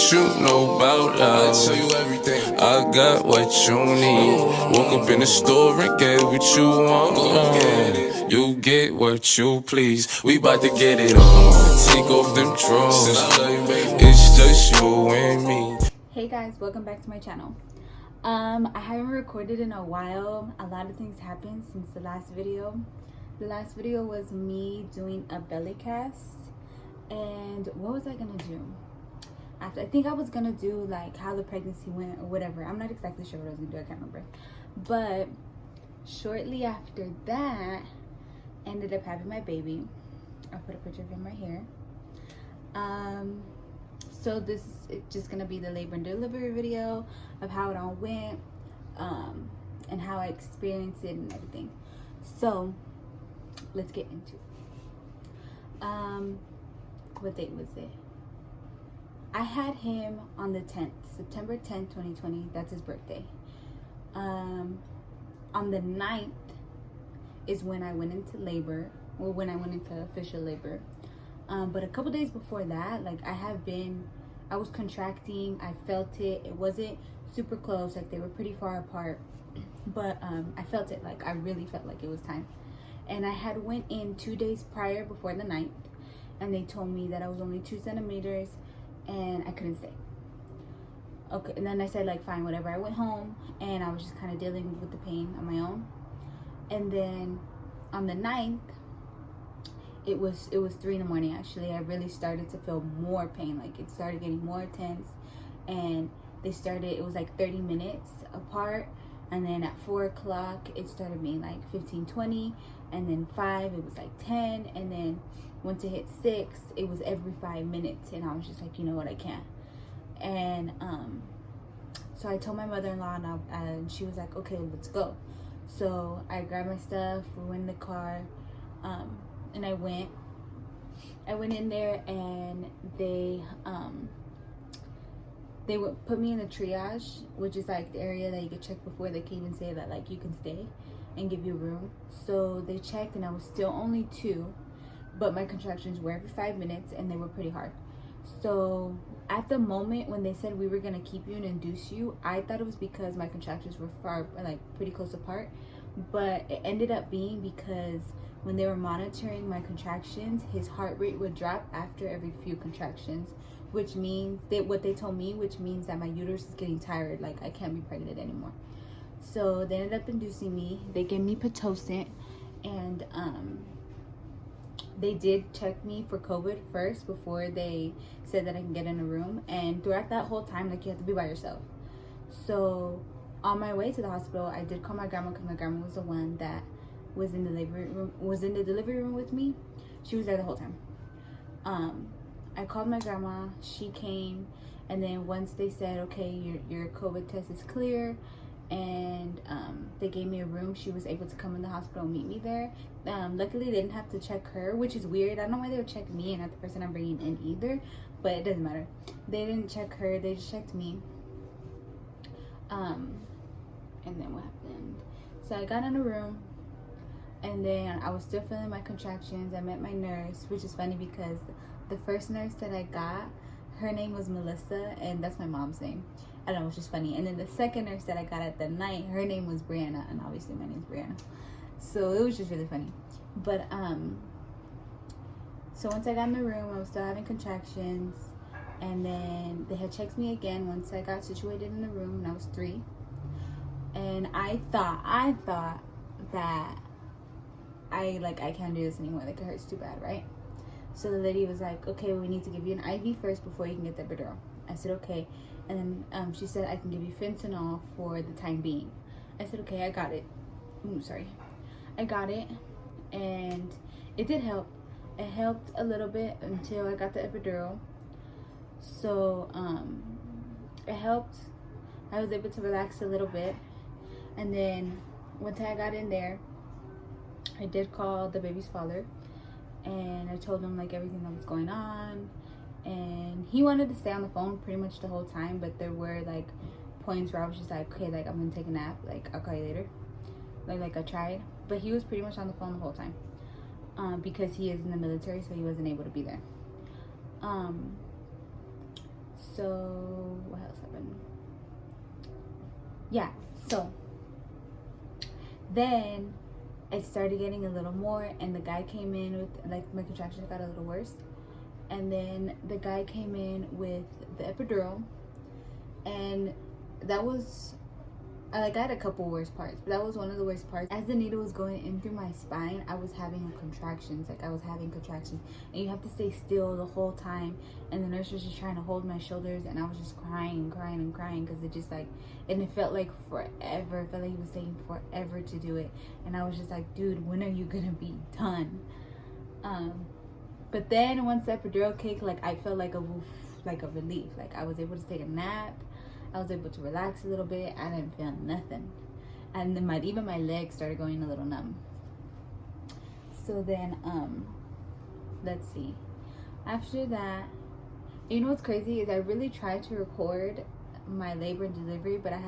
what you know about love. I tell you everything. I got what you need. Woke up in the store and get what you want. You get what you please. We bout to get it on. Take off them drawers. It's just you and me. Hey guys, welcome back to my channel. I haven't recorded in a while. A lot of things happened since the last video. The last video was me doing a belly cast. And what was I gonna do? After, I think I was gonna do like how the pregnancy went or whatever. I'm not exactly sure what I was gonna do, I can't remember. But shortly after that, I ended up having my baby. I'll put a picture of him right here. So this is just gonna be the labor and delivery video of how it all went, and how I experienced it and everything. So let's get into it. What date was it? I had him on the 10th, September 10th, 2020. That's his birthday. On the 9th is when I went into labor, or when I went into official labor. But a couple days before that, like I was contracting. I felt it. It wasn't super close, like they were pretty far apart, but I felt it. Like I really felt like it was time. And I had went in 2 days prior, before the 9th, and they told me that I was only 2 centimeters and I couldn't stay. Okay, and then I said like fine, whatever. I went home and I was just kind of dealing with the pain on my own. And then on the 9th, it was 3 in the morning actually. I really started to feel more pain. Like it started getting more intense, and it was like 30 minutes apart, and then at 4 o'clock it started being like 15-20, and then 5 it was like 10, and then once it hit 6 it was every 5 minutes, and I was just like, you know what, I can't. And so I told my mother-in-law, and she was like, okay, let's go. So I grabbed my stuff, we went in the car, and I went in there, and they would put me in the triage, which is like the area that you could check before they can even say that like you can stay and give you room. So they checked, and I was still only 2, but my contractions were every 5 minutes, and they were pretty hard. So at the moment when they said we were gonna keep you and induce you, I thought it was because my contractions were pretty close apart, but it ended up being because when they were monitoring my contractions, his heart rate would drop after every few contractions, which means what they told me, which means that my uterus is getting tired, like I can't be pregnant anymore. So they ended up inducing me. They gave me Pitocin, and they did check me for COVID first before they said that I can get in a room. And throughout that whole time, like, you have to be by yourself. So on my way to the hospital, I did call my grandma, because my grandma was the one that was in the delivery room with me. She was there the whole time. I called my grandma, she came, and then once they said, okay, your COVID test is clear, and they gave me a room, she was able to come in the hospital and meet me there. Luckily they didn't have to check her, which is weird. I don't know why they would check me and not the person I'm bringing in either, but it doesn't matter. They didn't check her, they just checked me. And then what happened? So I got in a room, and then I was still feeling my contractions. I met my nurse, which is funny because the first nurse that I got, her name was Melissa, and that's my mom's name. I don't know, it's just funny. And then the second nurse that I got at the night, her name was Brianna, and obviously my name's Brianna. So it was just really funny. But so once I got in the room, I was still having contractions, and then they had checked me again once I got situated in the room, and I was 3. And I thought that I can't do this anymore, like it hurts too bad, right? So the lady was like, okay, we need to give you an IV first before you can get the epidural. I said okay. And then she said I can give you fentanyl for the time being. I said okay, I got it. I got it, and it did help. It helped a little bit until I got the epidural. So it helped. I was able to relax a little bit, and then once I got in there, I did call the baby's father, and I told him like everything that was going on, and he wanted to stay on the phone pretty much the whole time, but there were like points where I was just like, okay, like I'm gonna take a nap, like I'll call you later. Like I tried, but he was pretty much on the phone the whole time, because he is in the military, so he wasn't able to be there. So what else happened? Yeah, so then I started getting a little more, and the guy came in with, like, my contractions got a little worse, and then the guy came in with the epidural, and that was, I had a couple worst parts, but that was one of the worst parts. As the needle was going in through my spine, I was having contractions. Like, I was having contractions, and you have to stay still the whole time. And the nurse was just trying to hold my shoulders, and I was just crying and crying and crying, because it just, like, and it felt like forever. It felt like he was taking forever to do it, and I was just like, dude, when are you gonna be done? But then once the epidural kicked, like, I felt like a relief. Like, I was able to take a nap. I was able to relax a little bit. I didn't feel nothing. And then even my legs started going a little numb. So then, let's see. After that, you know what's crazy is I really tried to record my labor and delivery, but I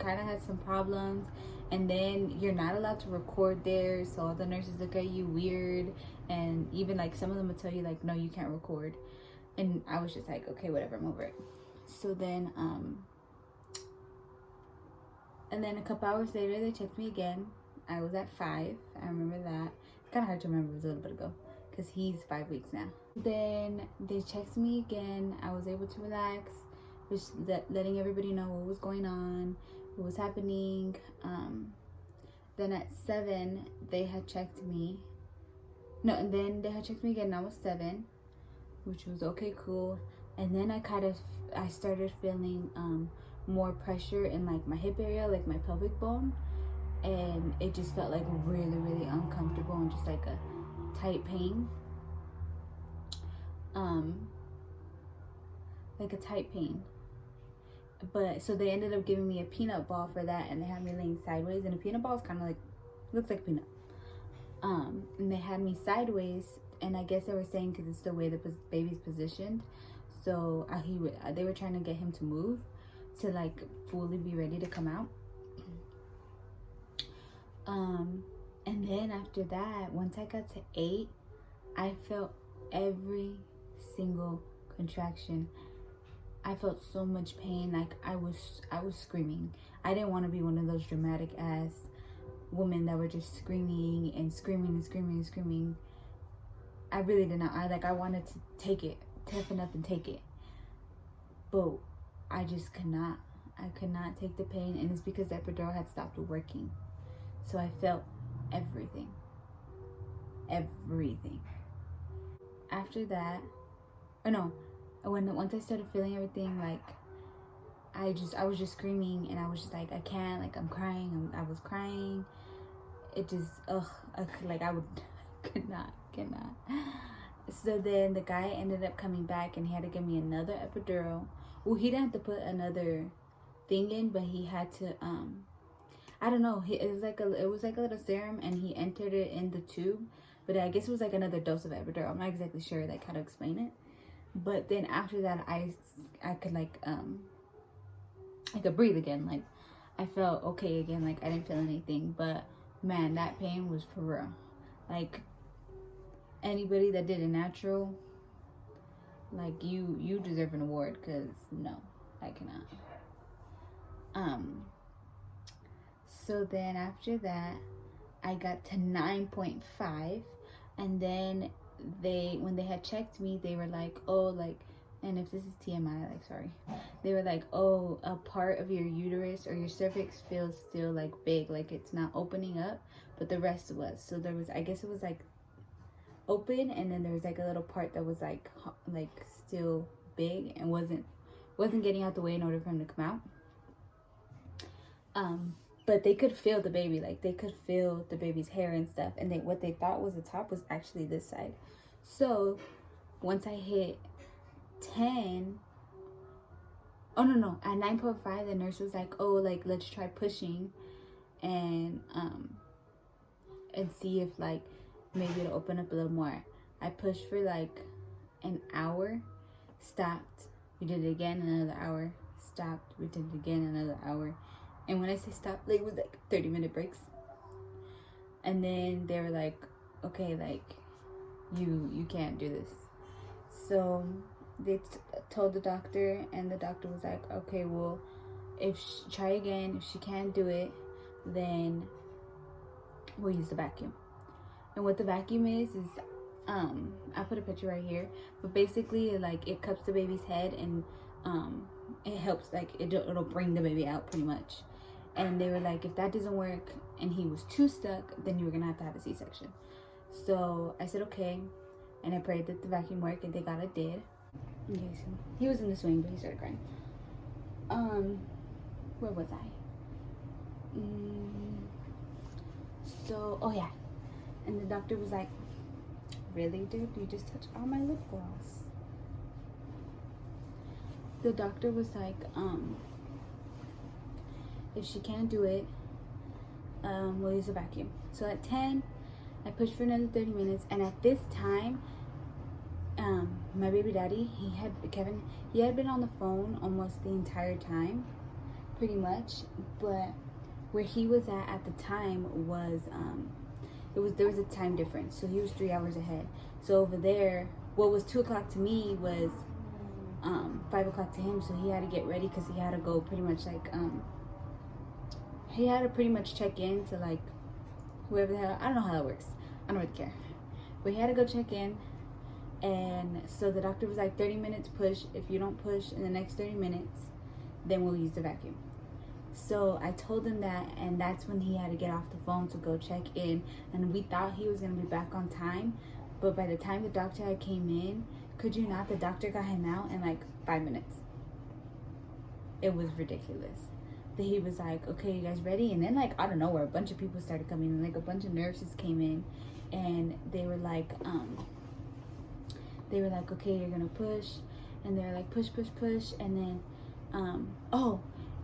kind of had some problems. And then you're not allowed to record there, so all the nurses look at you weird. And even, like, some of them will tell you, like, no, you can't record. And I was just like, okay, whatever, I'm over it. So then, and then a couple hours later, they checked me again. I was at 5. I remember that. It's kind of hard to remember. It was a little bit ago, because he's 5 weeks now. Then they checked me again. I was able to relax, just letting everybody know what was going on, what was happening. Then at 7, they had checked me. No, and then they had checked me again, and I was 7, which was okay, cool. And then I started feeling more pressure in, like, my hip area, like my pelvic bone, and it just felt like really, really uncomfortable and just like a tight pain. Like a tight pain. But so they ended up giving me a peanut ball for that, and they had me laying sideways, and a peanut ball is kind of like, looks like peanut. And they had me sideways, and I guess they were saying because it's the way the baby's positioned, so they were trying to get him to move to, like, fully be ready to come out. And then after that, once I got to 8, I felt every single contraction. I felt so much pain. Like, I was screaming. I didn't want to be one of those dramatic ass women that were just screaming and screaming and screaming and screaming. I really did not. I wanted to take it, toughen up and take it, but I just could not. I could not take the pain, and it's because the epidural had stopped working. So I felt everything. After that, once I started feeling everything, like, I was just screaming, and I was just like, I can't, like, I'm crying. I was crying. It just, cannot. So then the guy ended up coming back, and he had to give me another epidural. Well, he didn't have to put another thing in, but he had to, I don't know, it was like a little serum, and he entered it in the tube, but I guess it was like another dose of epidural. I'm not exactly sure, like, how to explain it. But then after that, I could, like, I could breathe again. Like, I felt okay again. Like, I didn't feel anything, but man, that pain was for real. Like, anybody that did a natural, like, you deserve an award, because no, I cannot. So then after that, I got to 9.5, and then when they had checked me, they were like, oh, like, and if this is TMI, like, sorry, they were like, oh, a part of your uterus or your cervix feels still, like, big, like, it's not opening up, but the rest was. So there was, I guess it was, like, open, and then there was, like, a little part that was, like still big and wasn't getting out the way in order for him to come out. But they could feel the baby, like, they could feel the baby's hair and stuff, and what they thought was the top was actually this side. So once I hit 10, at 9.5, the nurse was like, oh, like, let's try pushing and see if, like, maybe it'll open up a little more. I pushed for like an hour, stopped, we did it again, another hour, stopped, we did it again, another hour. And when I say stop, like, it was like 30-minute breaks. And then they were like, okay, like, you can't do this. So told the doctor, and the doctor was like, okay, well, try again. If she can't do it, then we'll use the vacuum. And what the vacuum is I put a picture right here, but basically, like, it cups the baby's head, and it helps, like, it'll bring the baby out pretty much. And they were like, if that doesn't work and he was too stuck, then you were gonna have to have a C-section. So I said okay, and I prayed that the vacuum worked, and thank God it did. Okay, so he was in the swing, but he started crying. Where was I? So, oh yeah, and the doctor was like, really, dude? You just touched all my lip gloss. The doctor was like, if she can't do it, we'll use a vacuum. So at 10, I pushed for another 30 minutes, and at this time, my baby daddy, Kevin, he had been on the phone almost the entire time, pretty much, but where he was at the time was, there was a time difference, so he was 3 hours ahead. So over there, what was 2 o'clock to me was 5 o'clock to him, so he had to get ready because he had to go pretty much like, he had to pretty much check in to like whoever the hell, I don't know how that works, I don't really care, but he had to go check in. And so the doctor was like, 30 minutes push. If you don't push in the next 30 minutes, then we'll use the vacuum. So I told him that, and that's when he had to get off the phone to go check in. And we thought he was going to be back on time, but by the time the doctor had came in, could you not, the doctor got him out in like 5 minutes. It was ridiculous. But he was like, okay, you guys ready? And then, like, out of nowhere, a bunch of people started coming in. Like, a bunch of nurses came in, and they were like, okay, you're gonna push. And they were like, push, push, push. And then,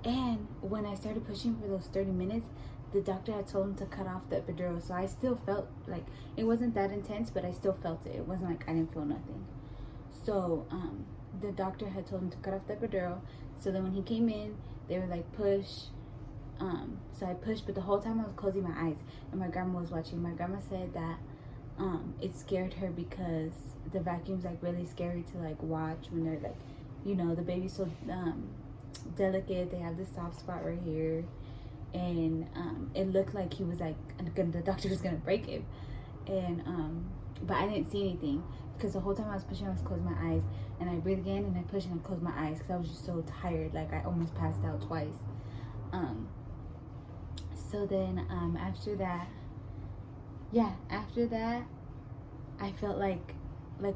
and when I started pushing for those 30 minutes, the doctor had told him to cut off the epidural. So I still felt like, it wasn't that intense, but I still felt it. It wasn't like I didn't feel nothing. So, the doctor had told him to cut off the epidural. So then when he came in, they were like, push. So I pushed, but the whole time I was closing my eyes, and my grandma was watching. My grandma said that it scared her because the vacuum's like really scary to like watch when they're like, you know, the baby's so delicate. They have this soft spot right here, and it looked like he was like, the doctor was gonna break him. And but I didn't see anything because the whole time I was pushing, I was closing my eyes, and I breathed again, and I pushed and I closed my eyes because I was just so tired. Like, I almost passed out twice. So then after that, I felt like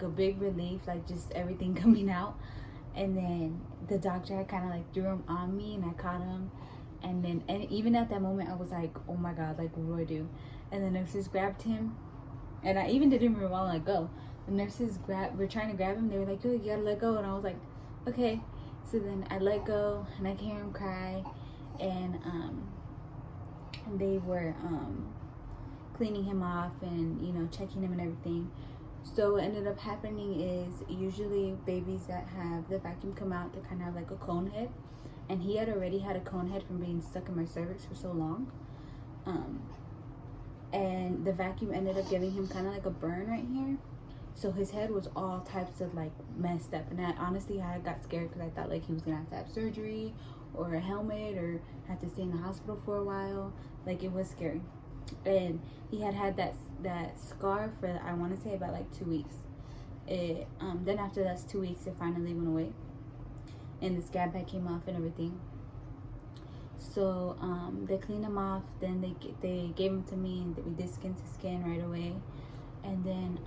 a big relief, like just everything coming out. And then the doctor had kind of like threw him on me, and I caught him. And even at that moment, I was like, oh my God, like, what do I do? And the nurses grabbed him, and I even didn't even want to let go. The nurses were trying to grab him. They were like, oh, you gotta let go. And I was like, okay. So then I let go, and I could hear him cry. And they were cleaning him off and, you know, checking him and everything. So what ended up happening is, usually babies that have the vacuum come out, they kind of have like a cone head. And he had already had a cone head from being stuck in my cervix for so long. And the vacuum ended up giving him kind of like a burn right here. So his head was all types of like messed up. And honestly, I got scared because I thought like he was going to have surgery or a helmet or have to stay in the hospital for a while. Like, it was scary. And he had that scar for, I want to say, about like 2 weeks. Then after those 2 weeks, it finally went away, and the scab pad came off and everything. So they cleaned him off. Then they gave him to me, and we did skin to skin right away. And then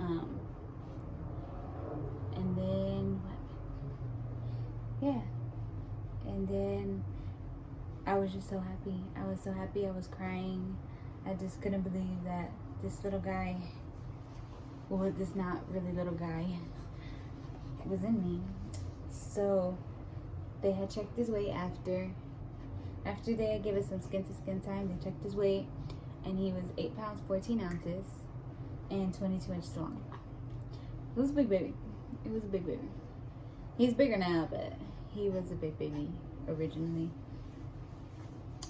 and then I was just so happy. I was so happy. I was crying. I just couldn't believe that this little guy, well, this not really little guy, was in me. So they had checked his weight after they had given us some skin to skin time. They checked his weight, and he was 8 pounds 14 ounces and 22 inches long. It was a big baby. It was a big baby. He's bigger now, but he was a big baby originally.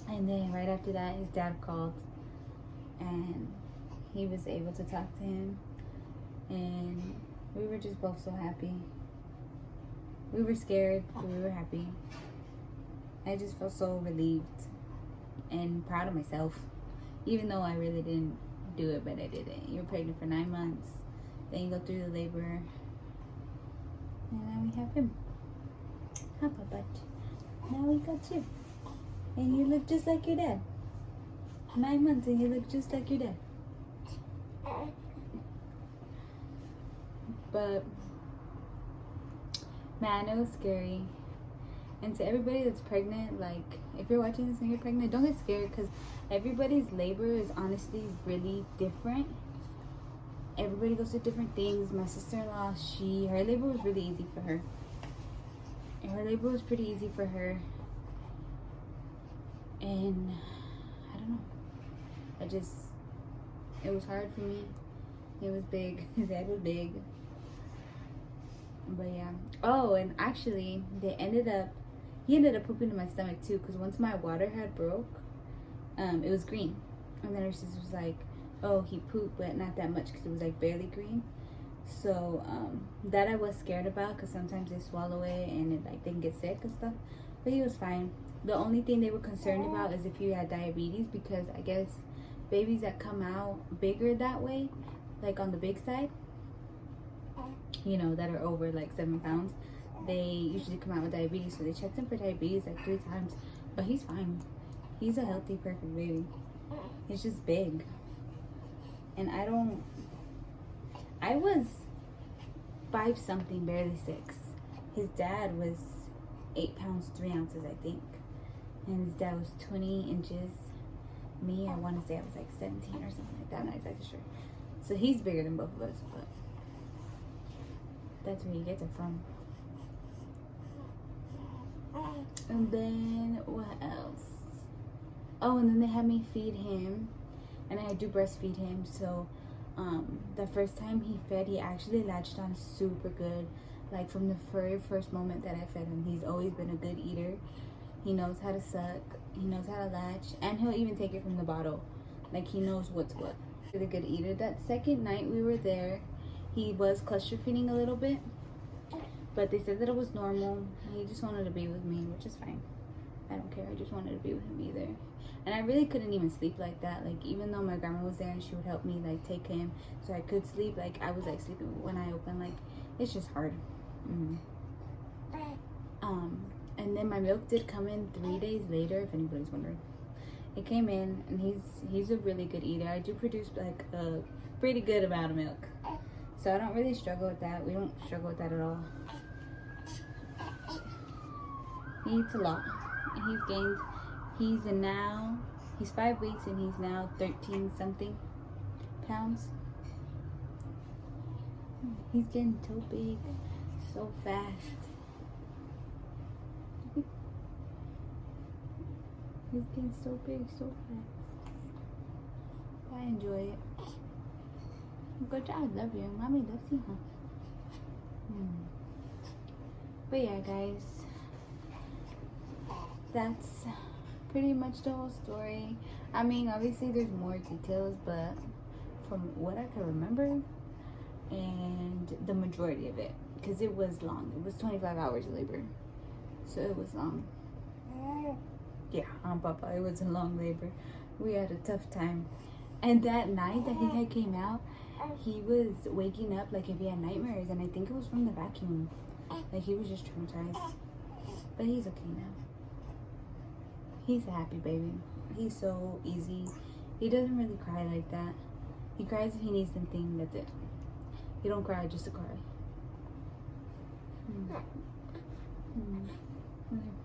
And then right after that, his dad called, and he was able to talk to him, and we were just both so happy. We were scared, but we were happy. I just felt so relieved and proud of myself, even though I really didn't do it, but I did it. You're pregnant for 9 months, then you go through the labor, and now we have him. Huh, Papa? Now we got you, and you look just like your dad. 9 months and you look just like your dad. But man, it was scary. And to everybody that's pregnant, like, if you're watching this and you're pregnant, don't get scared, because everybody's labor is honestly really different. Everybody goes through different things. My sister-in-law, her labor was really easy for her. And her labor was pretty easy for her. And I don't know. It was hard for me. It was big. His head was big. But yeah. Oh, and actually, he ended up pooping in my stomach too, because once my water had broke, it was green. And then her sister was like, oh, he pooped, but not that much, because it was like barely green. So that I was scared about, because sometimes they swallow it and it like they can get sick and stuff. But he was fine. The only thing they were concerned about is if he had diabetes, because I guess babies that come out bigger that way, like on the big side, you know, that are over like 7 pounds, they usually come out with diabetes. So they checked him for diabetes like 3 times, but he's fine. He's a healthy, perfect baby. He's just big. And I was 5 something, barely 6. His dad was 8 pounds 3 ounces, I think, and his dad was 20 inches. Me, I want to say I was like 17 or something like that. I'm not exactly sure. So he's bigger than both of us, but that's where he gets it from. And then what else? Oh, and then they had me feed him, and I do breastfeed him. So the first time he fed, he actually latched on super good. Like from the very first moment that I fed him, he's always been a good eater. He knows how to suck, he knows how to latch, and he'll even take it from the bottle. Like, he knows what's what. He's a good eater. That second night we were there, he was cluster feeding a little bit, but they said that it was normal. He just wanted to be with me, which is fine. I don't care. I just wanted to be with him either. And I really couldn't even sleep like that. Like, even though my grandma was there and she would help me like take him so I could sleep, like I was like sleeping with one eye open. Like, it's just hard. And then my milk did come in 3 days later, if anybody's wondering. It came in, and he's a really good eater. I do produce like a pretty good amount of milk, so I don't really struggle with that. We don't struggle with that at all. He eats a lot. He's 5 weeks and he's now 13 something pounds. He's getting so big so fast. He's getting so big so fast. I enjoy it. Good job. Love you. Mommy loves you, huh? But yeah, guys, that's pretty much the whole story. I mean, obviously there's more details, but from what I can remember, and the majority of it, because it was long. It was 25 hours of labor, so it was long. Yeah, Papa, it was a long labor. We had a tough time. And that night that he had came out, he was waking up like if he had nightmares, and I think it was from the vacuum. Like, he was just traumatized. But he's okay now. He's a happy baby. He's so easy. He doesn't really cry like that. He cries if he needs something, that's it. He don't cry just to cry.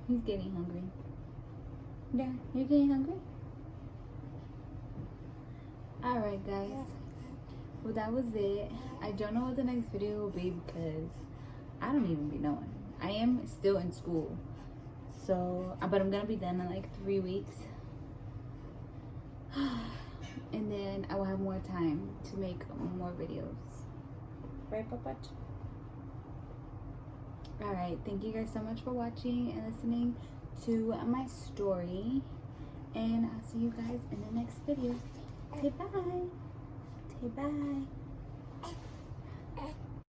He's getting hungry. Yeah, you're getting hungry? Alright, guys. Well, that was it. I don't know what the next video will be, because I don't even be knowing. I am still in school. So, but I'm going to be done in like 3 weeks. And then I will have more time to make more videos. Right, Papa? Alright, thank you guys so much for watching and listening to my story, and I'll see you guys in the next video. Say bye. Say bye.